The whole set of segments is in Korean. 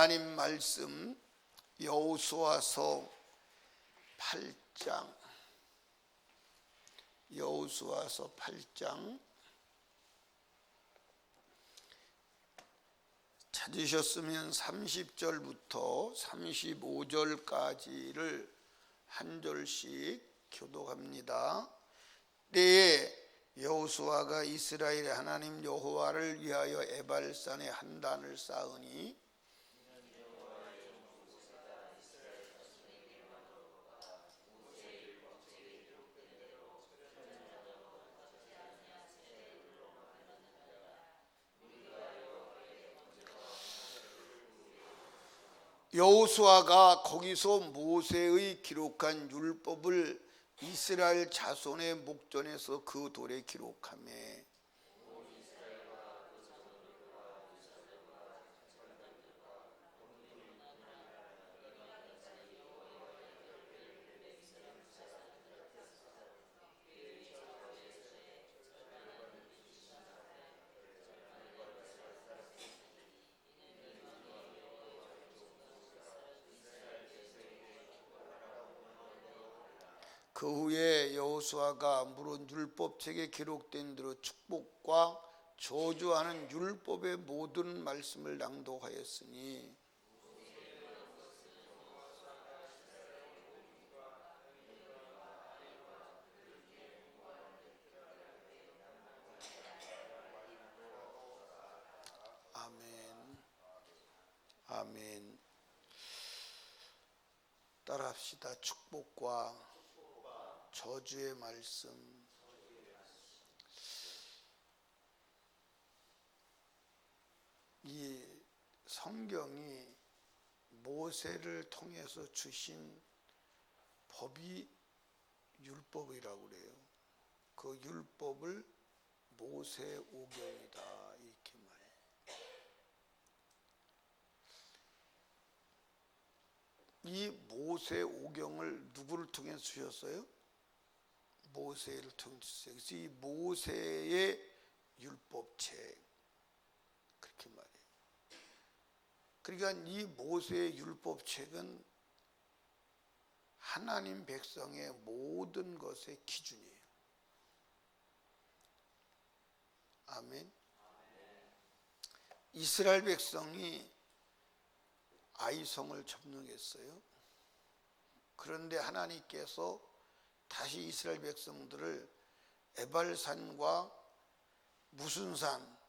하나님 말씀 여호수아서 8장, 여호수아서 8장 찾으셨으면 30절부터 35절까지를 한 절씩 교독합니다. 때에 여호수아가 이스라엘의 하나님 여호와를 위하여 에발산에 한 단을 쌓으니 여호수아가 거기서 모세의 기록한 율법을 이스라엘 자손의 목전에서 그 돌에 기록하며 그 후에 여호수아가 물은 율법책에 기록된 대로 축복과 저주하는 율법의 모든 말씀을 낭독하였으니 아멘. 아멘. 따라합시다. 축복과 저주의 말씀. 이 성경이 모세를 통해서 주신 법이 율법이라고 그래요. 그 율법을 모세 오경이다 이렇게 말해요. 이 모세 오경을 누구를 통해서 주셨어요? 모세를 통해서. 그래서 이 모세의 율법책 그렇게 말해요. 그러니까 이 모세의 율법책은 하나님 백성의 모든 것의 기준이에요. 아멘. 이스라엘 백성이 아이성을 점령했어요. 그런데 하나님께서 다시 이스라엘 백성들을 에발산과 무슨 산,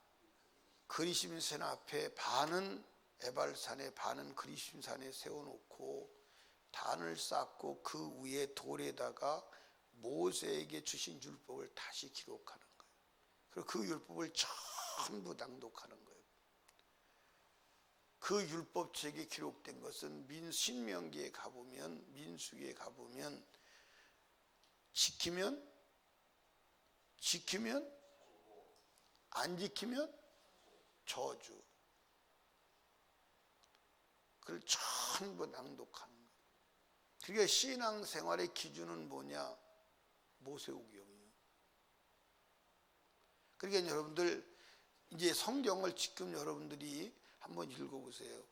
그리심산 앞에 반은 에발산에 반은 그리심산에 세워놓고 단을 쌓고 그 위에 돌에다가 모세에게 주신 율법을 다시 기록하는 거예요. 그리고 그 율법을 전부 낭독하는 거예요. 그 율법책에 기록된 것은 신명기에 가보면, 민수기에 가보면 지키면 안 지키면 저주. 그걸 전부 낭독하는 거예요. 그러니까 신앙생활의 기준은 뭐냐? 모세오경이에요. 그러니까 여러분들 이제 성경을 지금 여러분들이 한번 읽어보세요.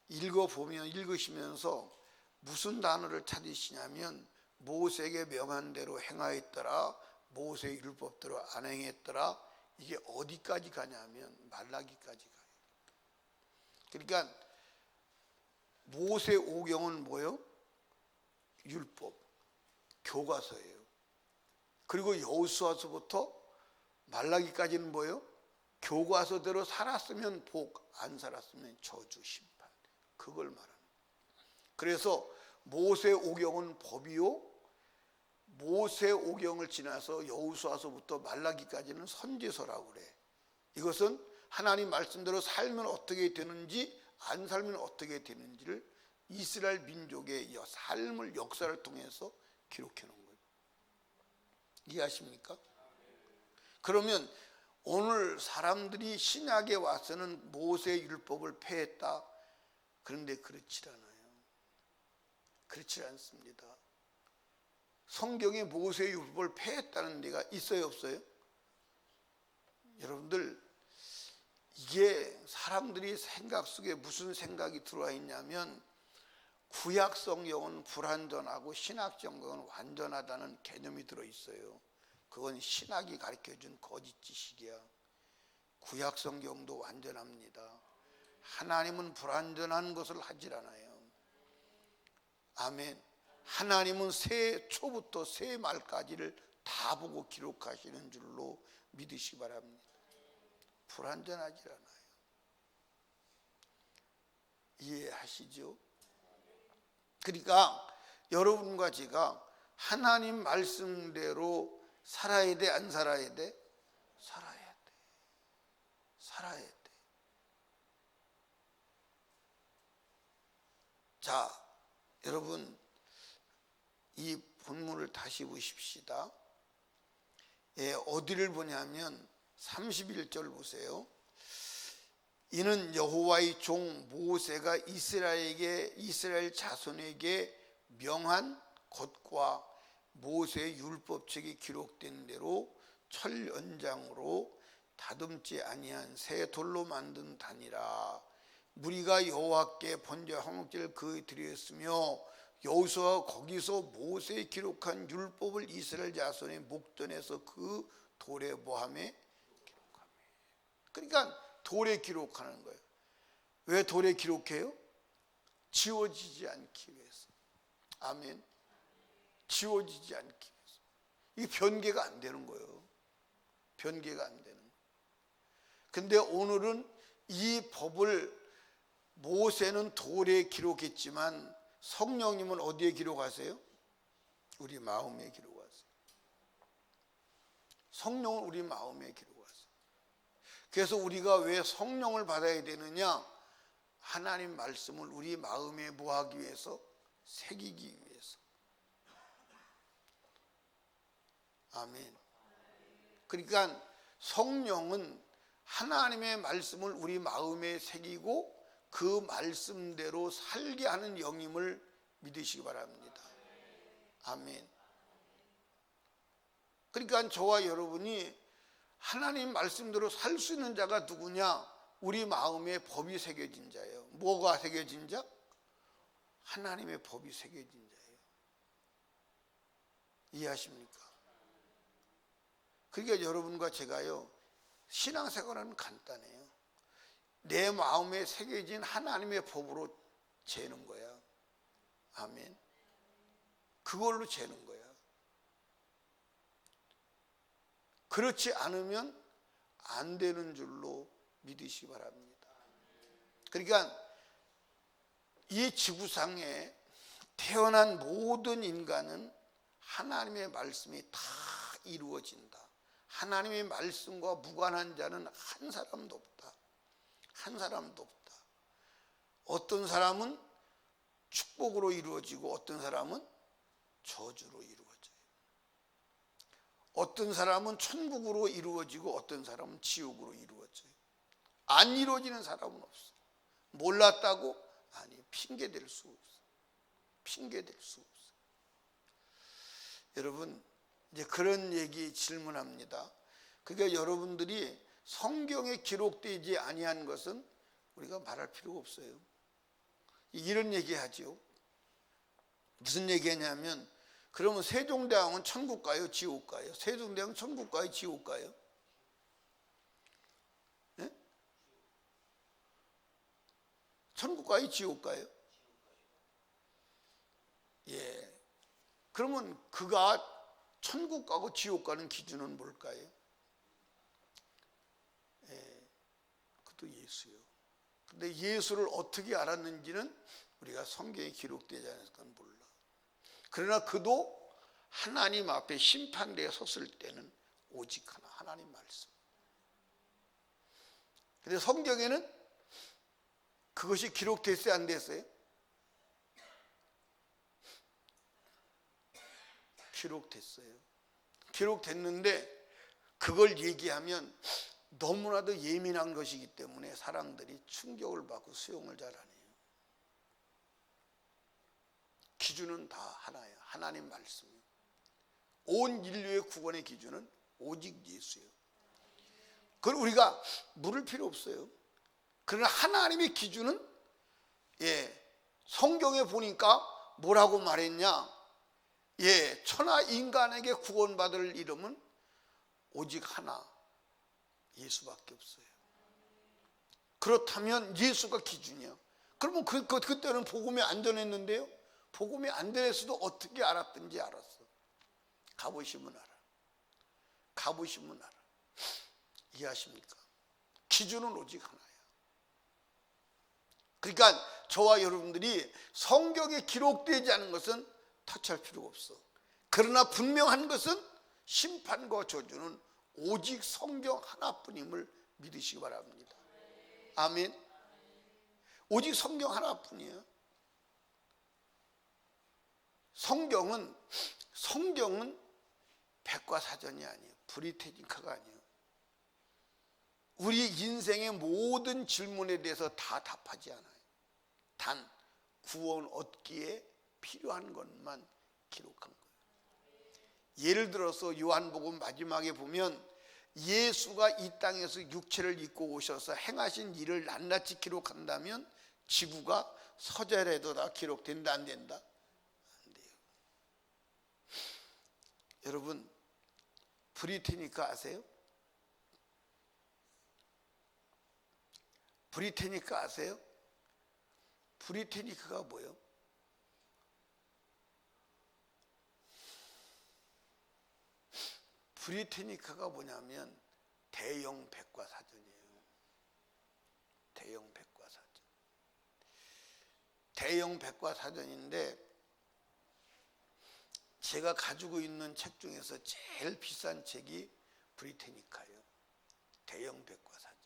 읽으시면서 무슨 단어를 찾으시냐면 모세에게 명한 대로 행하였더라, 모세의 율법대로 안 행했더라. 이게 어디까지 가냐면 말라기까지 가요. 그러니까 모세 오경은 뭐예요? 율법, 교과서예요. 그리고 여호수아서부터 말라기까지는 뭐예요? 교과서대로 살았으면 복, 안 살았으면 저주, 심판. 그걸 말하는 거예요. 그래서 모세 오경은 법이요, 모세 오경을 지나서 여호수아서부터 말라기까지는 선지서라고 그래. 이것은 하나님 말씀대로 살면 어떻게 되는지, 안 살면 어떻게 되는지를 이스라엘 민족의 삶을, 역사를 통해서 기록해 놓은 거예요. 이해하십니까? 그러면 오늘 사람들이 신약에 와서는 모세의 율법을 폐했다. 그런데 그렇지 않아요. 그렇지 않습니다. 성경에 모세의 율법을 폐했다는 데가 있어요, 없어요? 여러분들, 이게 사람들이 생각 속에 무슨 생각이 들어와 있냐면 구약 성경은 불완전하고 신약 성경은 완전하다는 개념이 들어 있어요. 그건 신학이 가르쳐준 거짓 지식이야. 구약 성경도 완전합니다. 하나님은 불완전한 것을 하질 않아요. 아멘. 하나님은 새 초부터 새 말까지를 다 보고 기록하시는 줄로 믿으시기 바랍니다. 불완전하지 않아요. 이해하시죠? 그러니까 여러분과 제가 하나님 말씀대로 살아야 돼, 안 살아야 돼? 살아야 돼. 살아야 돼. 자, 여러분, 이 본문을 다시 보십시다. 어디를 보냐면 31절 보세요. 이는 여호와의 종 모세가 이스라엘 자손에게 명한 것과 모세의 율법책이 기록된 대로 철 연장으로 다듬지 아니한 새 돌로 만든 단이라. 무리가 여호와께 번제와 화목제를 그에 드렸으며 여호수아가 거기서 모세의 기록한 율법을 이스라엘 자손의 목전에서 그 돌에 뭐하매? 기록하매. 그러니까 돌에 기록하는 거예요. 왜 돌에 기록해요? 지워지지 않기 위해서. 아멘. 지워지지 않기 위해서. 이게 변개가 안 되는 거예요. 변개가 안 되는 거예요. 근데 오늘은 이 법을 모세는 돌에 기록했지만 성령님은 어디에 기록하세요? 우리 마음에 기록하세요. 성령은 우리 마음에 기록하세요. 그래서 우리가 왜 성령을 받아야 되느냐? 하나님 말씀을 우리 마음에 뭐 하기 위해서? 새기기 위해서. 아멘. 그러니까 성령은 하나님의 말씀을 우리 마음에 새기고 그 말씀대로 살게 하는 영임을 믿으시기 바랍니다. 아멘. 그러니까 저와 여러분이 하나님 말씀대로 살 수 있는 자가 누구냐? 우리 마음에 법이 새겨진 자예요. 뭐가 새겨진 자? 하나님의 법이 새겨진 자예요. 이해하십니까? 그러니까 여러분과 제가요, 신앙생활은 간단해요. 내 마음에 새겨진 하나님의 법으로 재는 거야. 아멘. 그걸로 재는 거야. 그렇지 않으면 안 되는 줄로 믿으시기 바랍니다. 그러니까 이 지구상에 태어난 모든 인간은 하나님의 말씀이 다 이루어진다. 하나님의 말씀과 무관한 자는 한 사람도 없다. 한 사람도 없다. 어떤 사람은 축복으로 이루어지고 어떤 사람은 저주로 이루어져요. 어떤 사람은 천국으로 이루어지고 어떤 사람은 지옥으로 이루어져요. 안 이루어지는 사람은 없어. 몰랐다고? 아니, 핑계댈 수 없어. 핑계댈 수 없어. 여러분, 이제 그런 얘기 질문합니다. 그러니까 여러분들이 성경에 기록되지 아니한 것은 우리가 말할 필요가 없어요. 이런 얘기하죠. 무슨 얘기냐면, 그러면 세종대왕은 천국 가요, 지옥 가요? 세종대왕은 천국 가요, 지옥 가요? 네? 천국 가요, 지옥 가요? 예. 그러면 그가 천국 가고 지옥 가는 기준은 뭘까요? 예. 그것도 예수요. 근데 예수를 어떻게 알았는지는 우리가 성경에 기록되지 않으니까 몰라. 그러나 그도 하나님 앞에 심판대에 섰을 때는 오직 하나, 하나님 말씀. 근데 성경에는 그것이 기록됐어요, 안 됐어요? 기록됐어요. 기록됐는데 그걸 얘기하면 너무나도 예민한 것이기 때문에 사람들이 충격을 받고 수용을 잘 안 해요. 기준은 다 하나예요. 하나님 말씀이요. 온 인류의 구원의 기준은 오직 예수예요. 그걸 우리가 물을 필요 없어요. 그러나 하나님의 기준은, 성경에 보니까 뭐라고 말했냐? 천하 인간에게 구원받을 이름은 오직 하나, 예수밖에 없어요. 그렇다면 예수가 기준이야. 그러면 그때는 복음이 안 전했는데요. 복음이 안 전했어도 어떻게 알았든지 알았어. 가보시면 알아. 가보시면 알아. 이해하십니까? 기준은 오직 하나야. 그러니까 저와 여러분들이 성경에 기록되지 않은 것은 터치할 필요가 없어. 그러나 분명한 것은 심판과 저주는 오직 성경 하나뿐임을 믿으시기 바랍니다. 아멘. 오직 성경 하나뿐이에요. 성경은 백과사전이 아니에요. 브리테니카가 아니에요. 우리 인생의 모든 질문에 대해서 다 답하지 않아요. 단 구원 얻기에 필요한 것만 기록한 거예요. 예를 들어서 요한복음 마지막에 보면 예수가 이 땅에서 육체를 입고 오셔서 행하신 일을 낱낱이 기록한다면 지구가 서절에도 다 기록된다, 안 된다? 안 돼요. 여러분, 브리테니카 아세요? 브리테니카 아세요? 브리테니카가 뭐예요? 브리테니카가 뭐냐면 대영 백과사전이에요. 대영 백과사전. 대영 백과사전인데 제가 가지고 있는 책 중에서 제일 비싼 책이 브리테니카예요. 대영 백과사전.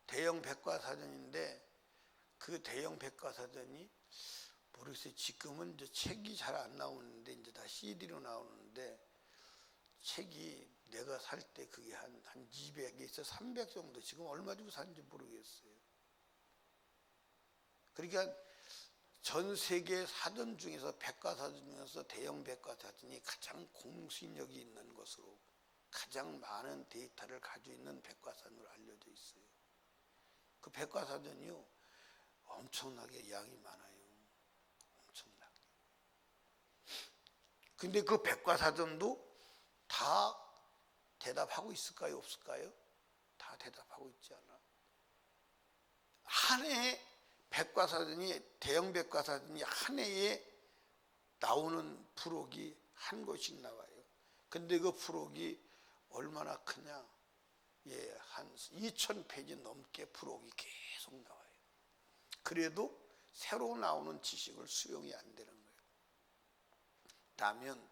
대영 백과사전인데 그 대영 백과사전이 모르겠어요. 지금은 이제 책이 잘 안 나오는데 이제 다 CD로 나오는데 책이 내가 살 때 그게 한 200에서 300 정도, 지금 얼마 주고 샀는지 모르겠어요. 그러니까 전 세계 사전 중에서 백과사전 중에서 대영 백과사전이 가장 공신력이 있는 것으로 가장 많은 데이터를 가지고 있는 백과사전으로 알려져 있어요. 그 백과사전이요 엄청나게 양이 많아요. 엄청나게. 근데 그 백과사전도 다 대답하고 있을까요, 없을까요? 다 대답하고 있지 않아. 한 해에 백과사전이, 대영 백과사전이 한 해에 나오는 부록이 한 권씩 나와요. 근데 그 부록이 얼마나 크냐? 한 2000페이지 넘게 부록이 계속 나와요. 그래도 새로 나오는 지식을 수용이 안 되는 거예요. 다면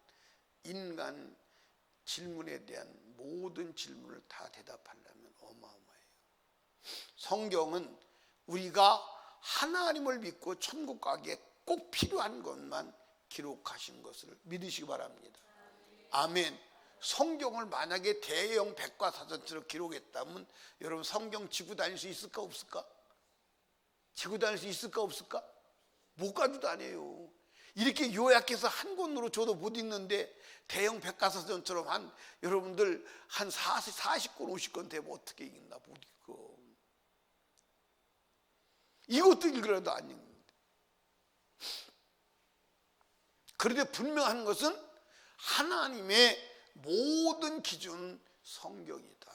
인간 질문에 대한 모든 질문을 다 대답하려면 어마어마해요. 성경은 우리가 하나님을 믿고 천국 가기에 꼭 필요한 것만 기록하신 것을 믿으시기 바랍니다. 아멘. 성경을 만약에 대형 백과사전처럼 기록했다면 여러분 성경 지고 다닐 수 있을까 없을까? 지고 다닐 수 있을까 없을까? 못 가지도 않아요. 이렇게 요약해서 한 권으로 줘도 못 읽는데 대형 백과사전처럼 여러분들 한 40권 50권 되면 어떻게 읽나 못 읽어. 이것도 읽으라도 안 읽는데. 그런데 분명한 것은 하나님의 모든 기준 성경이다.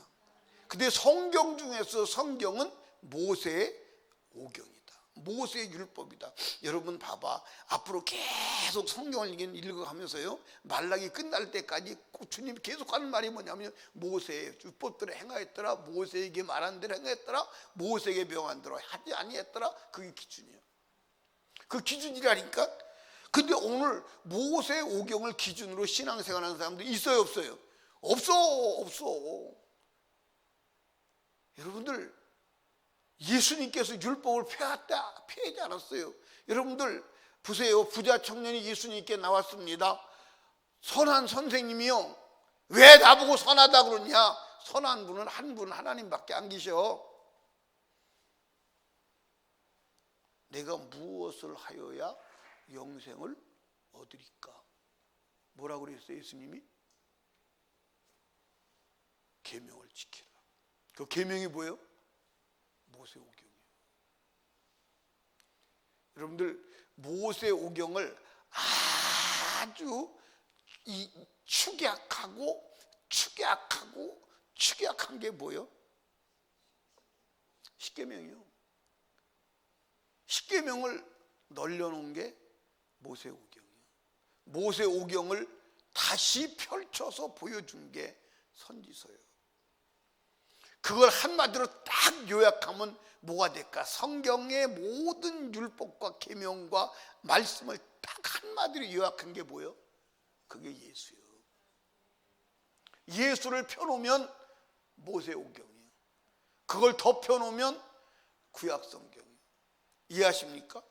근데 성경 중에서 성경은 모세의 오경이다. 모세의 율법이다. 여러분 봐봐. 앞으로 계속 성경을 읽어가면서요, 말라기 끝날 때까지 주님이 계속 하는 말이 뭐냐면 모세의 율법대로 행하였더라, 모세에게 말한 대로 행하였더라, 모세에게 명한 대로 하지 아니했더라. 그게 기준이에요. 그 기준이라니까. 근데 오늘 모세 오경을 기준으로 신앙생활하는 사람들 있어요, 없어요? 없어. 여러분들, 예수님께서 율법을 폐하지 않았어요. 여러분들 보세요. 부자 청년이 예수님께 나왔습니다. 선한 선생님이요, 왜 나보고 선하다 그러냐? 선한 분은 한 분 하나님밖에 안 계셔. 내가 무엇을 하여야 영생을 얻으리까? 뭐라고 그랬어요 예수님이? 계명을 지키라. 그 계명이 뭐예요? 모세오경이에요. 여러분들 모세오경을 아주 축약한 게 뭐예요? 십계명이요. 십계명을 널려놓은 게 모세오경이에요. 모세오경을 다시 펼쳐서 보여준 게 선지서예요. 그걸 한마디로 딱 요약하면 뭐가 될까? 성경의 모든 율법과 계명과 말씀을 딱 한마디로 요약한 게 뭐예요? 그게 예수예요. 예수를 펴놓으면 모세오경이에요. 그걸 덮여놓으면 구약성경이에요. 이해하십니까?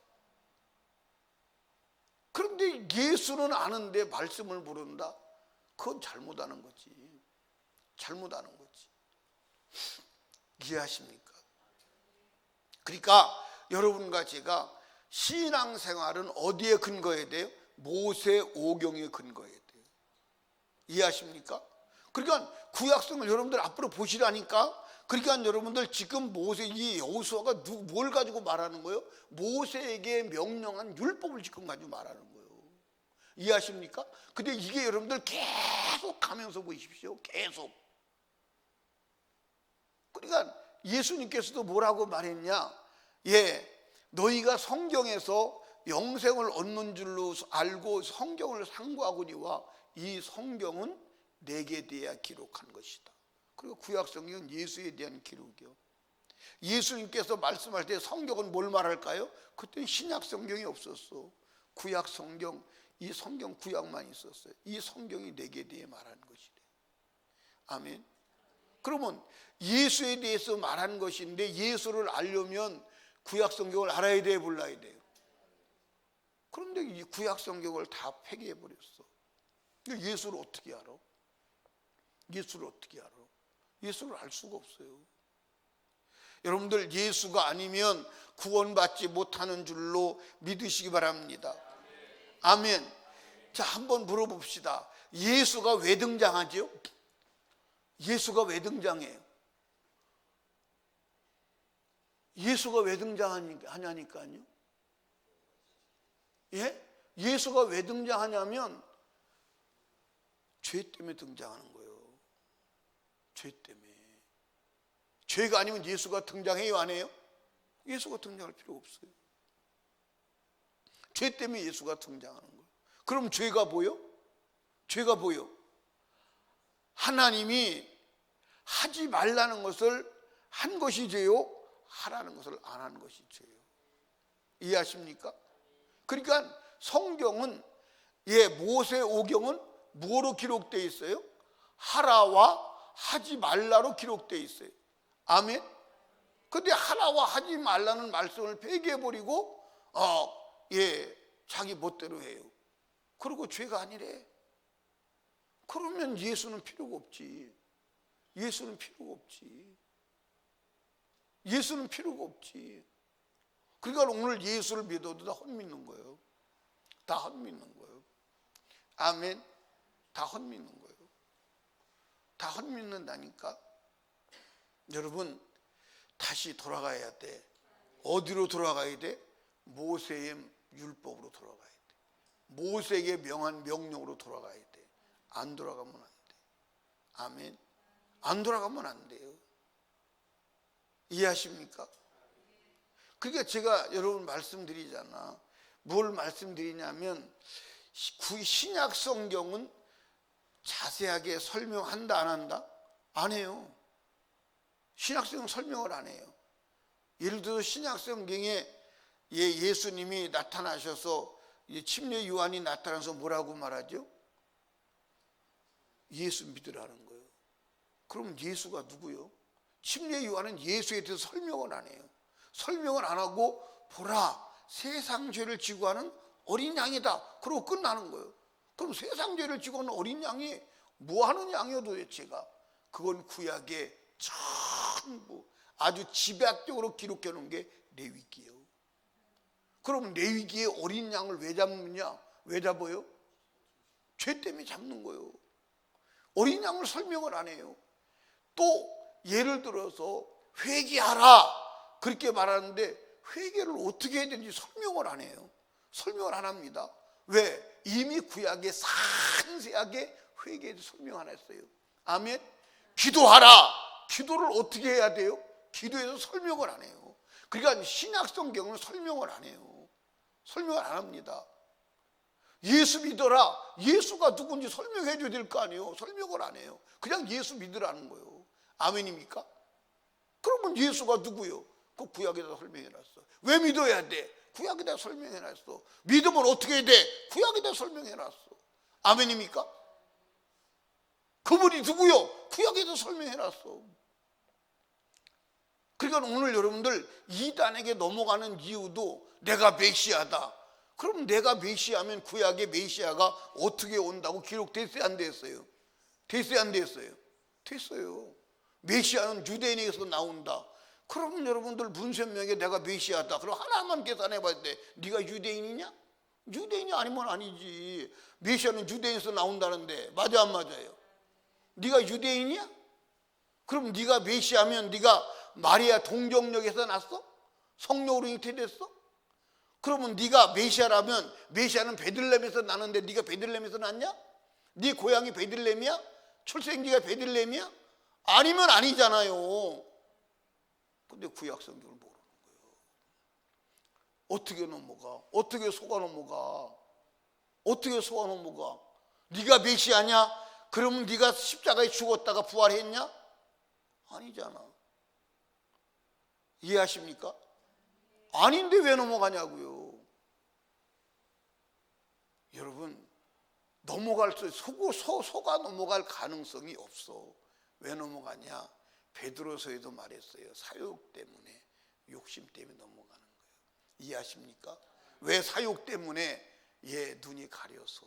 그런데 예수는 아는데 말씀을 모른다? 그건 잘못하는 거지. 잘못하는 거지. 이해하십니까? 그러니까 여러분과 제가 신앙생활은 어디에 근거해야 돼요? 모세오경에 근거해야 돼요. 이해하십니까? 그러니까 구약성을 여러분들 앞으로 보시라니까. 그러니까 여러분들 지금 이 여호수아가 뭘 가지고 말하는 거예요? 모세에게 명령한 율법을 지금 가지고 말하는 거예요. 이해하십니까? 근데 이게 여러분들 계속 가면서 보십시오. 계속. 그러니까 예수님께서도 뭐라고 말했냐? 너희가 성경에서 영생을 얻는 줄로 알고 성경을 상고하거니와 이 성경은 내게 대하여 기록한 것이다. 그리고 구약성경은 예수에 대한 기록이요. 예수님께서 말씀할 때 성경은 뭘 말할까요? 그때 신약성경이 없었어. 구약성경, 이 성경 구약만 있었어요. 이 성경이 내게 대해 말하는 것이래. 아멘. 그러면 예수에 대해서 말한 것인데 예수를 알려면 구약성경을 알아야 돼, 몰라야 돼요? 그런데 이 구약성경을 다 폐기해버렸어. 예수를 어떻게 알아? 예수를 어떻게 알아? 예수를 알 수가 없어요. 여러분들 예수가 아니면 구원받지 못하는 줄로 믿으시기 바랍니다. 아멘. 자, 한번 물어봅시다. 예수가 왜 등장하죠? 예수가 왜 등장해요? 예수가 왜 등장하냐니까요. 예? 예수가 왜 등장하냐면 죄 때문에 등장하는 거예요. 죄 때문에. 죄가 아니면 예수가 등장해요, 안 해요? 예수가 등장할 필요 없어요. 죄 때문에 예수가 등장하는 거예요. 그럼 죄가 뭐요? 죄가 뭐요? 하나님이 하지 말라는 것을 한 것이 죄요, 하라는 것을 안 한 것이 죄요. 이해하십니까? 그러니까 성경은, 모세오경은 뭐로 기록되어 있어요? 하라와 하지 말라로 기록되어 있어요. 아멘. 근데 하라와 하지 말라는 말씀을 폐기해버리고 자기 멋대로 해요. 그리고 죄가 아니래. 그러면 예수는 필요가 없지. 예수는 필요가 없지. 예수는 필요가 없지. 그러니까 오늘 예수를 믿어도 다 헛믿는 거예요. 다 헛믿는 거예요. 아멘. 다 헛믿는 거예요. 다 헛믿는다니까. 여러분 다시 돌아가야 돼. 어디로 돌아가야 돼? 모세의 율법으로 돌아가야 돼. 모세에게 명한 명령으로 돌아가야 돼. 안 돌아가면 안 돼. 아멘. 안 돌아가면 안 돼요. 이해하십니까? 그러니까 제가 여러분 말씀드리잖아. 뭘 말씀드리냐면 신약 성경은 자세하게 설명한다 안 한다? 안 해요. 신약 성경 설명을 안 해요. 예를 들어 신약 성경에 예수님이 나타나셔서 침례 요한이 나타나서 뭐라고 말하죠? 예수 믿으라는 거예요. 그럼 예수가 누구요? 침례 요한은 예수에 대해서 설명을 안 해요. 설명을 안 하고 보라 세상 죄를 지고 하는 어린 양이다. 그러고 끝나는 거예요. 그럼 세상 죄를 지고 하는 어린 양이 뭐 하는 양이요 도대체가? 그건 구약의 전부 아주 집약적으로 기록해 놓은 게 레위기예요. 그럼 레위기의 어린 양을 왜 잡느냐? 왜 잡아요? 죄 때문에 잡는 거예요. 어린 양을 설명을 안 해요. 또 예를 들어서 회개하라 그렇게 말하는데 회개를 어떻게 해야 되는지 설명을 안 해요. 설명을 안 합니다. 왜? 이미 구약에 상세하게 회개에 대해서 설명 안 했어요. 아멘. 기도하라. 기도를 어떻게 해야 돼요? 기도에서 설명을 안 해요. 그러니까 신약 성경은 설명을 안 해요. 설명을 안 합니다. 예수 믿어라. 예수가 누군지 설명해 줘야 될 거 아니에요. 설명을 안 해요. 그냥 예수 믿으라는 거예요. 아멘입니까? 그러면 예수가 누구요? 그 구약에다 설명해놨어. 왜 믿어야 돼? 구약에다 설명해놨어. 믿으면 어떻게 해야 돼? 구약에다 설명해놨어. 아멘입니까? 그분이 누구요? 구약에다 설명해놨어. 그러니까 오늘 여러분들 이단에게 넘어가는 이유도 내가 메시아다. 그럼 내가 메시아면 구약의 메시아가 어떻게 온다고 기록됐어요? 안 됐어요? 됐어요? 안 됐어요? 됐어요. 메시아는 유대인에게서 나온다. 그러면 여러분들 문선명에 내가 메시아다. 그럼 하나만 계산해 봐야 돼. 네가 유대인이냐? 유대인이 아니면 아니지. 메시아는 유대인에서 나온다는데 맞아 안 맞아요? 네가 유대인이야? 그럼 네가 메시아면 네가 마리아 동정역에서 났어? 성령으로 잉태됐어? 그러면 네가 메시아라면 메시아는 베들레헴에서 나는데 네가 베들레헴에서 났냐? 네 고향이 베들레헴이야? 출생지가 베들레헴이야? 아니면 아니잖아요. 근데 구약 성경을 모르는 거예요. 어떻게 넘어가? 어떻게 속아 넘어가? 어떻게 속아 넘어가? 네가 메시아냐? 그러면 네가 십자가에 죽었다가 부활했냐? 아니잖아. 이해하십니까? 아닌데 왜 넘어가냐고요. 여러분 넘어갈 수 속아 넘어갈 가능성이 없어. 왜 넘어가냐? 베드로서에도 말했어요. 사욕 때문에 욕심 때문에 넘어가는 거예요. 이해하십니까? 왜 사욕 때문에 눈이 가려서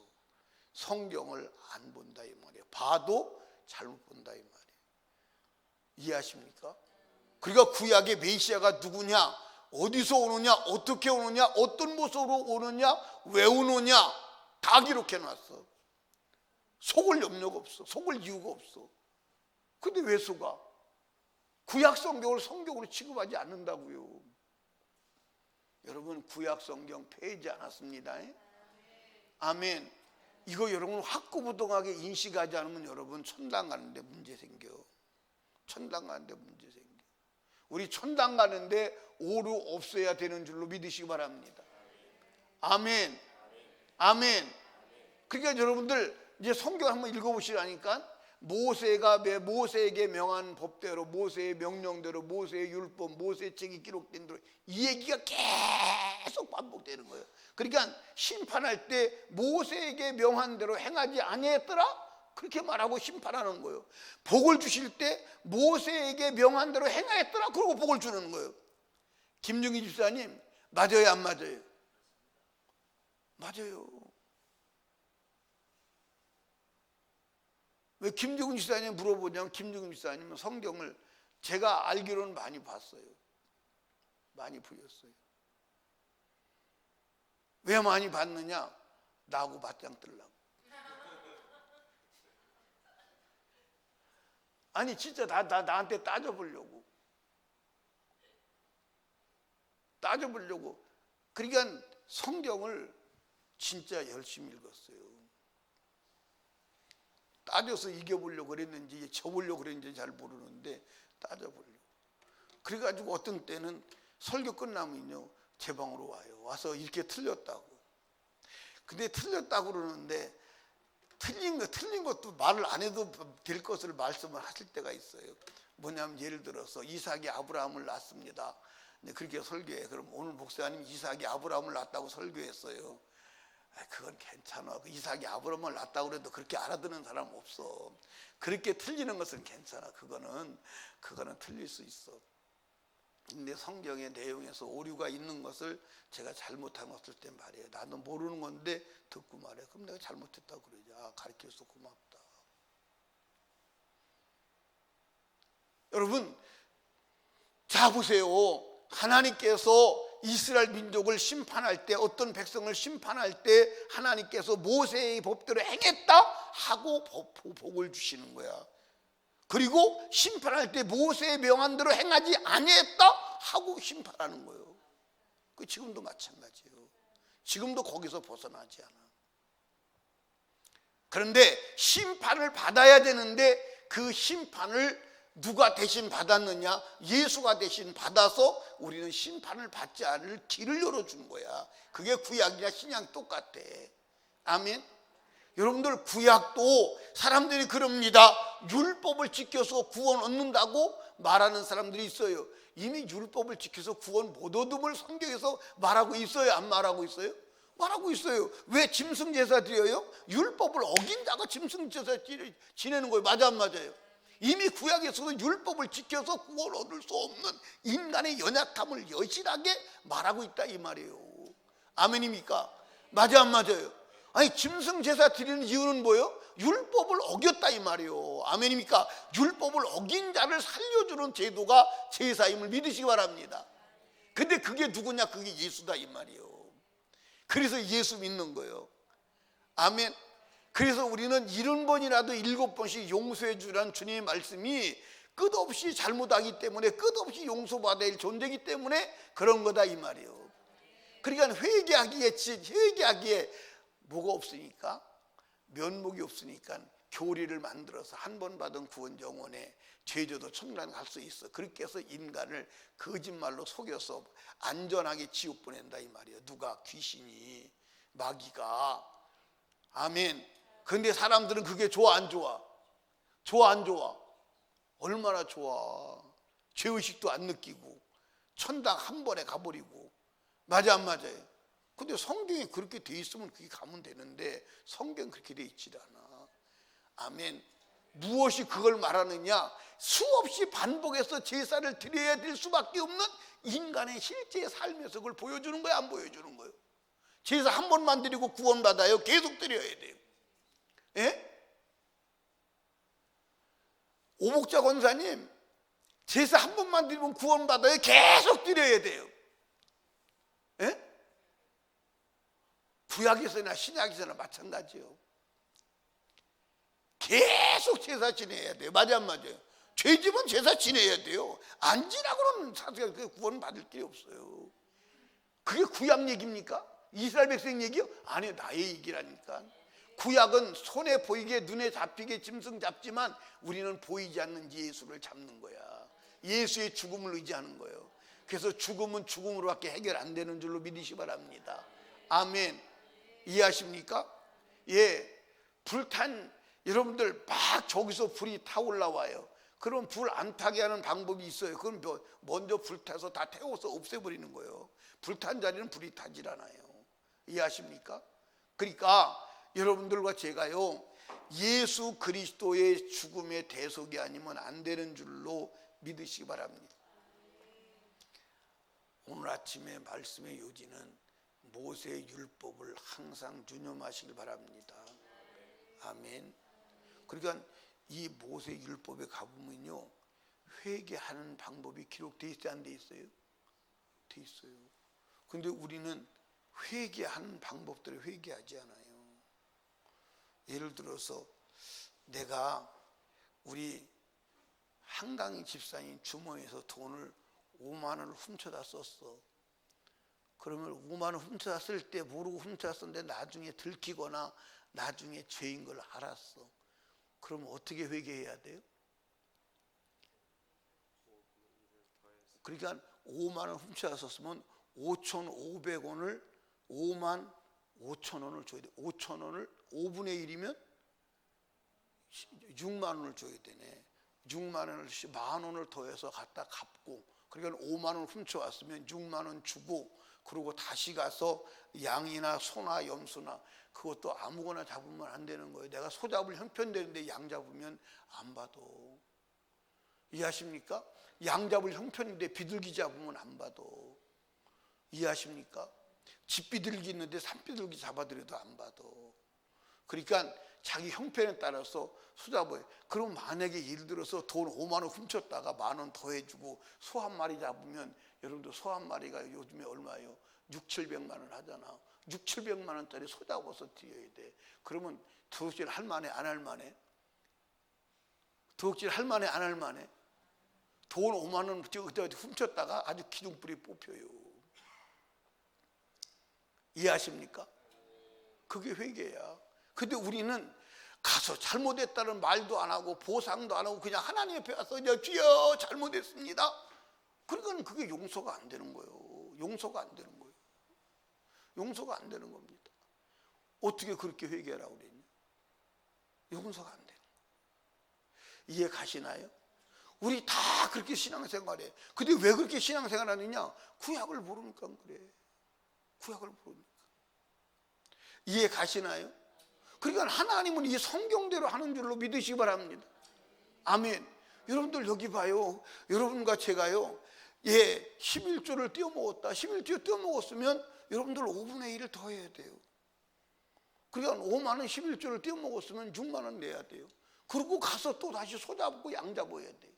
성경을 안 본다 이 말이에요. 봐도 잘못 본다 이 말이에요. 이해하십니까? 그러니까 구약의 메시아가 누구냐? 어디서 오느냐? 어떻게 오느냐? 어떤 모습으로 오느냐? 왜 오느냐? 다 기록해 놨어. 속을 염려가 없어. 속을 이유가 없어. 근데 왜 속아? 구약 성경을 성경으로 취급하지 않는다고요. 여러분 구약 성경 폐하지 않았습니다. 아멘. 이거 여러분 확고부동하게 인식하지 않으면 여러분 천당 가는데 문제 생겨. 천당 가는데 문제 생겨. 우리 천당 가는데 오류 없어야 되는 줄로 믿으시기 바랍니다. 아멘. 아멘. 그러니까 여러분들 이제 성경 한번 읽어보시라니까. 모세에게 명한 법대로, 모세의 명령대로, 모세의 율법, 모세의 책이 기록된 대로 이 얘기가 계속 반복되는 거예요. 그러니까 심판할 때 모세에게 명한 대로 행하지 아니했더라? 그렇게 말하고 심판하는 거예요. 복을 주실 때 모세에게 명한 대로 행하였더라? 그러고 복을 주는 거예요. 김중희 집사님 맞아요 안 맞아요? 맞아요. 왜 김중희 집사님 물어보냐면 김중희 집사님은 성경을 제가 알기로는 많이 봤어요. 많이 보였어요. 왜 많이 봤느냐? 나하고 맞짱 뜨려고. 아니 진짜 나한테 따져보려고. 그러니까 성경을 진짜 열심히 읽었어요. 따져서 이겨보려고 그랬는지 져보려고 그랬는지 잘 모르는데 따져보려고. 그래가지고 어떤 때는 설교 끝나면요 제 방으로 와서 이렇게 틀렸다고. 근데 틀렸다고 그러는데 틀린 것도 말을 안 해도 될 것을 말씀을 하실 때가 있어요. 뭐냐면 예를 들어서 이삭이 아브라함을 낳습니다. 그렇게 설교해. 그럼 오늘 목사님 이삭이 아브라함을 낳았다고 설교했어요. 그건 괜찮아. 이삭이 아브라함을 낳았다고 그래도 그렇게 알아듣는 사람 없어. 그렇게 틀리는 것은 괜찮아. 그거는 틀릴 수 있어. 근데 성경의 내용에서 오류가 있는 것을 제가 잘못한 것을 때 말이에요. 나도 모르는 건데 듣고 말해. 그럼 내가 잘못했다고 그러지. 가르쳐줘서 고맙다. 여러분, 자 보세요. 하나님께서 이스라엘 민족을 심판할 때, 어떤 백성을 심판할 때 하나님께서 모세의 법대로 행했다 하고 복을 주시는 거야. 그리고 심판할 때 모세의 명한대로 행하지 아니했다 하고 심판하는 거예요. 그 지금도 마찬가지예요. 지금도 거기서 벗어나지 않아. 그런데 심판을 받아야 되는데 그 심판을 누가 대신 받았느냐? 예수가 대신 받아서 우리는 심판을 받지 않을 길을 열어준 거야. 그게 구약이나 신약 똑같아. 아멘. 여러분들 구약도 사람들이 그럽니다. 율법을 지켜서 구원 얻는다고 말하는 사람들이 있어요. 이미 율법을 지켜서 구원 못 얻음을 성경에서 말하고 있어요? 안 말하고 있어요? 말하고 있어요. 왜 짐승제사 드려요? 율법을 어긴 자가 짐승제사 지내는 거예요. 맞아 안 맞아요? 이미 구약에서도 율법을 지켜서 구원 얻을 수 없는 인간의 연약함을 여실하게 말하고 있다 이 말이에요. 아멘입니까? 맞아 안 맞아요? 아니 짐승 제사 드리는 이유는 뭐예요? 율법을 어겼다 이 말이에요. 아멘입니까? 율법을 어긴 자를 살려주는 제도가 제사임을 믿으시기 바랍니다. 근데 그게 누구냐? 그게 예수다 이 말이에요. 그래서 예수 믿는 거예요. 아멘. 그래서 우리는 70번이라도 7번씩 용서해 주라는 주님의 말씀이 끝없이 잘못하기 때문에 끝없이 용서받아야 할 존재이기 때문에 그런 거다 이 말이에요. 그러니까 회개하기에 뭐가 없으니까, 면목이 없으니까 교리를 만들어서 한 번 받은 구원 영혼에 죄져도 천국에 갈 수 있어. 그렇게 해서 인간을 거짓말로 속여서 안전하게 지옥 보낸다 이 말이에요. 누가? 귀신이, 마귀가. 아멘. 근데 사람들은 그게 좋아 안 좋아? 좋아 안 좋아? 얼마나 좋아. 죄의식도 안 느끼고 천당 한 번에 가버리고. 맞아 안 맞아요? 근데 성경에 그렇게 돼 있으면 그게 가면 되는데 성경 그렇게 돼 있질 않아. 아멘. 무엇이 그걸 말하느냐? 수없이 반복해서 제사를 드려야 될 수밖에 없는 인간의 실제 삶에서 그걸 보여주는 거야 안 보여주는 거예요? 제사 한 번만 드리고 구원받아요? 계속 드려야 돼요. 예? 오복자 권사님 제사 한 번만 드리면 구원받아요? 계속 드려야 돼요. 예? 구약에서나 신약에서나 마찬가지예요. 계속 제사 지내야 돼요. 맞아 안 맞아요? 죄지면 제사 지내야 돼요. 안 지나고는 사실 구원 받을 길이 없어요. 그게 구약 얘기입니까? 이스라엘 백성 얘기요? 아니요, 나의 얘기라니까. 구약은 손에 보이게 눈에 잡히게 짐승 잡지만 우리는 보이지 않는 예수를 잡는 거야. 예수의 죽음을 의지하는 거예요. 그래서 죽음은 죽음으로밖에 해결 안 되는 줄로 믿으시 바랍니다. 아멘. 이해하십니까? 예, 불탄 여러분들 막 저기서 불이 타올라와요. 그럼 불 안 타게 하는 방법이 있어요. 그건 먼저 불타서 다 태워서 없애버리는 거예요. 불탄 자리는 불이 타질 않아요. 이해하십니까? 그러니까 여러분들과 제가요 예수 그리스도의 죽음의 대속이 아니면 안 되는 줄로 믿으시기 바랍니다. 오늘 아침에 말씀의 요지는 모세의 율법을 항상 유념하시길 바랍니다. 아멘. 그러니까 이 모세의 율법에 가보면요 회개하는 방법이 기록되어 있어요 안 돼 있어요? 돼 있어요. 근데 우리는 회개하는 방법대로 회개하지 않아요. 예를 들어서 내가 우리 한강희 집사님 주머니에서 돈을 5만 원을 훔쳐다 썼어. 그러면 5만 원 훔쳐다 쓸 때 모르고 훔쳐다 썼는데 나중에 들키거나 나중에 죄인 걸 알았어. 그러면 어떻게 회개해야 돼요? 그러니까 5만 원 훔쳐다 썼으면 5,500원을 5만 5천 원을 줘야 돼. 5천 원을 5분의 1이면 6만 원을 줘야 되네. 6만 원을 만 원을 더해서 갖다 갚고, 그러니까 5만 원 훔쳐왔으면 6만 원 주고, 그리고 다시 가서 양이나 소나 염소나 그것도 아무거나 잡으면 안 되는 거예요. 내가 소 잡을 형편되는데 양 잡으면 안 받아. 이해하십니까? 양 잡을 형편인데 비둘기 잡으면 안 받아. 이해하십니까? 집비둘기 있는데 산비둘기 잡아들여도 안 받아. 그러니까 자기 형편에 따라서 소 잡아요. 그럼 만약에 예를 들어서 돈 5만 원 훔쳤다가 만 원 더해주고 소 한 마리 잡으면, 여러분들 소 한 마리가 요즘에 얼마예요? 6, 700만 원 하잖아. 6, 700만 원짜리 소 잡아서 드려야 돼. 그러면 도둑질 할 만해 안 할 만해? 도둑질 할 만해 안 할 만해? 돈 5만 원 훔쳤다가 아주 기둥뿌리 뽑혀요. 이해하십니까? 그게 회개야. 근데 우리는 가서 잘못했다는 말도 안 하고 보상도 안 하고 그냥 하나님 앞에 와서 주여 잘못했습니다. 그러니까 그게 용서가 안 되는 거예요. 용서가 안 되는 거예요. 용서가 안 되는 겁니다. 어떻게 그렇게 회개하라고 그랬냐? 용서가 안 되는 거예요. 이해 가시나요? 우리 다 그렇게 신앙생활해. 근데 왜 그렇게 신앙생활 하느냐? 구약을 모르니까 그래. 구약을 모르니까. 이해 가시나요? 그러니까 하나님은 이 성경대로 하는 줄로 믿으시기 바랍니다. 아멘. 여러분들 여기 봐요. 여러분과 제가요, 11조를 떼어먹었다. 11조 떼어먹었으면 여러분들 5분의 1을 더 해야 돼요. 그러니까 5만 원 11조를 떼어먹었으면 6만 원 내야 돼요. 그리고 가서 또 다시 소 잡고 양 잡아야 돼요.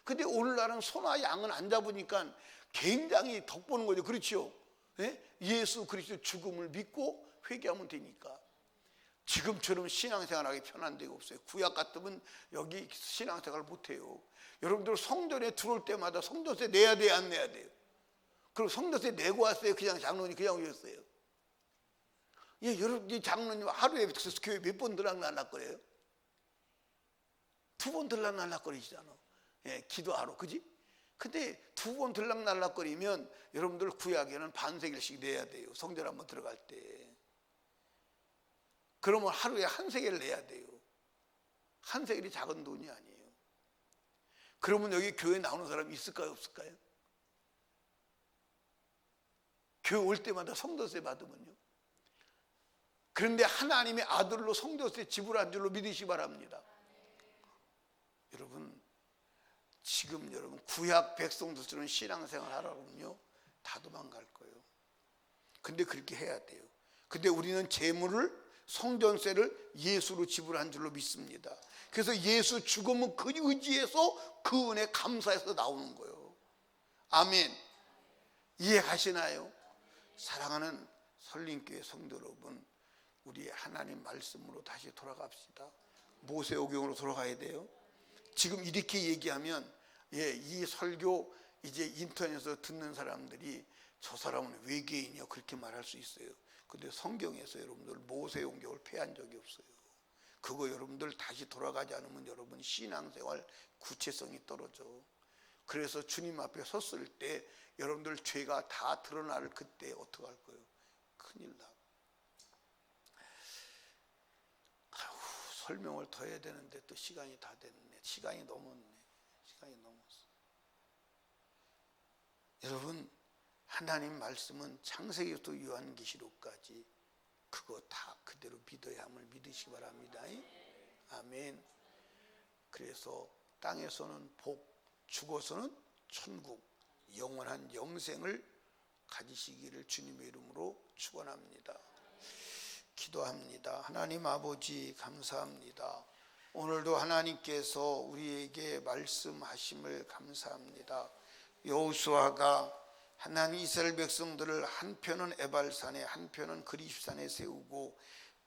근데 오늘날은 소나 양은 안 잡으니까 굉장히 덕보는 거죠. 그렇죠? 예수 그리스도 죽음을 믿고 회개하면 되니까. 지금처럼 신앙생활하기 편한 데가 없어요. 구약 같으면 여기 신앙생활 못해요. 여러분들 성전에 들어올 때마다 성전세 내야 돼요, 안 내야 돼요? 그럼 성전세 내고 왔어요? 그냥 장로님 그냥 오셨어요? 여러분 장로님 하루에 교회 몇 번 들락날락거려요? 2번 들락날락거리시잖아. 기도하러, 그지? 근데 2번 들락날락거리면 여러분들 구약에는 반세겔씩 내야 돼요. 성전 한번 들어갈 때. 그러면 하루에 1세겔 내야 돼요. 1세겔이 작은 돈이 아니에요. 그러면 여기 교회 나오는 사람이 있을까요, 없을까요? 교회 올 때마다 성도세 받으면요. 그런데 하나님의 아들로 성도세 지불한 줄로 믿으시기 바랍니다. 여러분, 지금 여러분 구약 백성들처럼 신앙생활 하라면요, 다 도망갈 거예요. 근데 그렇게 해야 돼요. 근데 우리는 재물을, 성전세를 예수로 지불한 줄로 믿습니다. 그래서 예수 죽음은 그 의지에서 그 은혜 감사해서 나오는 거예요. 아멘. 이해 가시나요? 사랑하는 설림교회 성도 여러분, 우리 하나님 말씀으로 다시 돌아갑시다. 모세오경으로 돌아가야 돼요. 지금 이렇게 얘기하면 이 설교 이제 인터넷에서 듣는 사람들이 저 사람은 외계인이요 그렇게 말할 수 있어요. 근데 성경에서 여러분들 모세오경을 폐한 적이 없어요. 그거 여러분들 다시 돌아가지 않으면 여러분 신앙생활 구체성이 떨어져. 그래서 주님 앞에 섰을 때 여러분들 죄가 다 드러날 그때 어떡할 거예요? 큰일 나. 설명을 더 해야 되는데 또 시간이 다 됐네. 시간이 넘었네. 시간이 넘었어. 여러분, 하나님 말씀은 창세기부터 요한계시록까지 그거 다 그대로 믿어야 함을 믿으시기 바랍니다. 아멘. 그래서 땅에서는 복, 죽어서는 천국, 영원한 영생을 가지시기를 주님의 이름으로 축원합니다. 기도합니다. 하나님 아버지 감사합니다. 오늘도 하나님께서 우리에게 말씀하심을 감사합니다. 여호수아가 하나님 이스라엘 백성들을 한편은 에발산에 한편은 그리십산에 세우고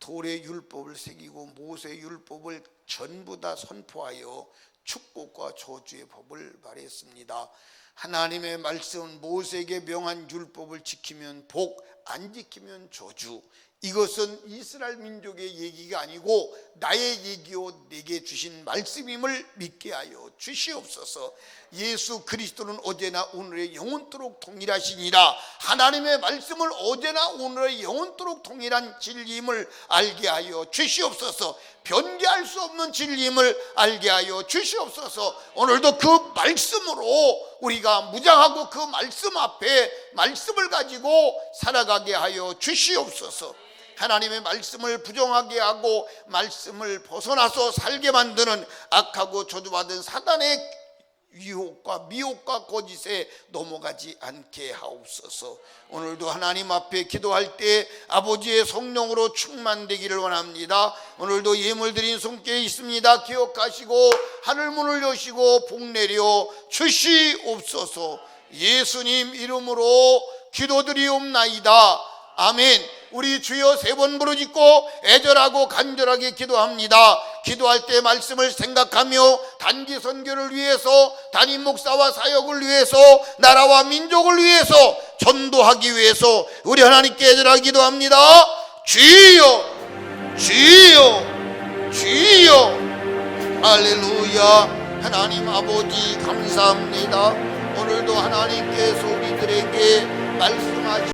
돌의 율법을 새기고 모세의 율법을 전부 다 선포하여 축복과 저주의 법을 말했습니다. 하나님의 말씀, 모세에게 명한 율법을 지키면 복, 안 지키면 저주. 이것은 이스라엘 민족의 얘기가 아니고 나의 얘기요 내게 주신 말씀임을 믿게 하여 주시옵소서. 예수 그리스도는 어제나 오늘의 영원토록 동일하시니라. 하나님의 말씀을 어제나 오늘의 영원토록 동일한 진리임을 알게 하여 주시옵소서. 변개할 수 없는 진리임을 알게 하여 주시옵소서. 오늘도 그 말씀으로 우리가 무장하고 그 말씀 앞에 말씀을 가지고 살아가게 하여 주시옵소서. 하나님의 말씀을 부정하게 하고 말씀을 벗어나서 살게 만드는 악하고 저주받은 사단의 유혹과 미혹과 거짓에 넘어가지 않게 하옵소서. 오늘도 하나님 앞에 기도할 때 아버지의 성령으로 충만되기를 원합니다. 오늘도 예물 드린 손께 있습니다. 기억하시고 하늘문을 여시고 복 내려 주시옵소서. 예수님 이름으로 기도드리옵나이다. 아멘. 우리 주여 3번 부르짖고 애절하고 간절하게 기도합니다. 기도할 때 말씀을 생각하며 단기 선교를 위해서, 담임 목사와 사역을 위해서, 나라와 민족을 위해서, 전도하기 위해서 우리 하나님께 애절하게 기도합니다. 주여, 주여, 주여. 할렐루야. 하나님 아버지 감사합니다. 오늘도 하나님께서 우리들에게 말씀